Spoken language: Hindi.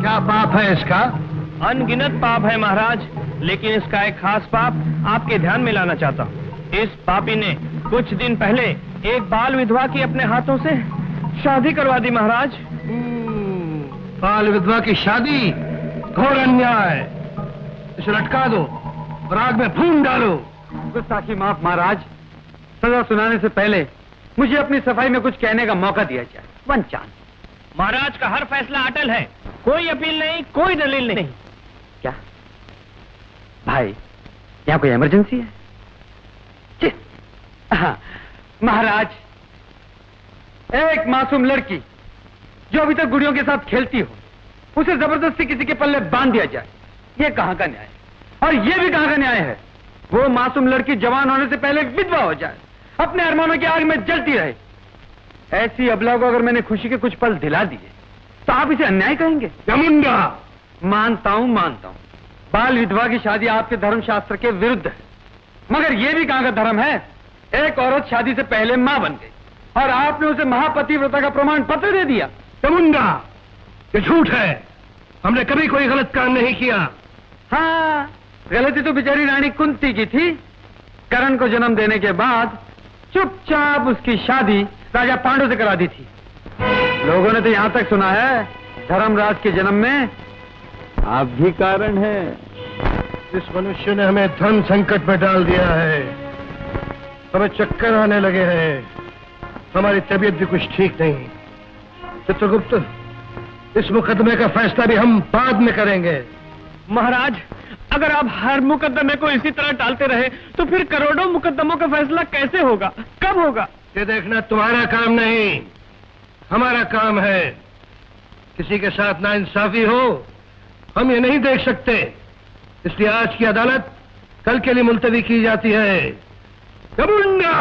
क्या पाप है इसका? अनगिनत पाप है महाराज, लेकिन इसका एक खास पाप आपके ध्यान में लाना चाहता हूँ। इस पापी ने कुछ दिन पहले एक बाल विधवा की अपने हाथों से शादी करवा दी महाराज। बाल विधवा की शादी घोर अन्याय। इसे लटका दो और आग में फूंक डालो। गुस्ताखी माफ महाराज, सजा सुनाने से पहले मुझे अपनी सफाई में कुछ कहने का मौका दिया जाए। One chance. महाराज का हर फैसला अटल है, कोई अपील नहीं, कोई दलील नहीं। क्या भाई, यहाँ कोई इमरजेंसी है? हाँ, महाराज, एक मासूम लड़की जो अभी तक गुड़ियों के साथ खेलती हो, उसे जबरदस्ती किसी के पल्ले बांध दिया जाए, ये कहाँ का न्याय? और ये भी कहाँ का न्याय है? वो मासूम लड़की जवान होने से पहले विधवा हो जाए, अपने अरमानों की आग में जलती रहे। ऐसी अबला को अगर मैंने खुशी के कुछ पल दिला दिए तो आप इसे अन्याय कहेंगे? जमुंडा! मानता हूं, बाल विधवा की शादी आपके धर्मशास्त्र के विरुद्ध है, मगर यह भी कहां का धर्म है? एक औरत शादी से पहले मां बन गई और आपने उसे महापतिव्रता का प्रमाण पत्र दे दिया। जमुंडा, ये झूठ है। हमने कभी कोई गलत काम नहीं किया। हाँ, गलती तो बेचारी रानी कुंती की थी। करण को जन्म देने के बाद चुपचाप उसकी शादी राजा पांडु से करा दी थी। लोगों ने तो यहां तक सुना है धर्मराज के जन्म में आप भी कारण हैं। इस मनुष्य ने हमें धर्म संकट में डाल दिया है, हमें चक्कर आने लगे हैं, हमारी तबीयत भी कुछ ठीक नहीं। चित्रगुप्त, इस मुकदमे का फैसला भी हम बाद में करेंगे। महाराज, अगर आप हर मुकदमे को इसी तरह टालते रहे तो फिर करोड़ों मुकदमों का फैसला कैसे होगा, कब होगा? ये देखना तुम्हारा काम नहीं, हमारा काम है। किसी के साथ नाइंसाफी हो हम ये नहीं देख सकते, इसलिए आज की अदालत कल के लिए मुलतवी की जाती है। जमुंडा!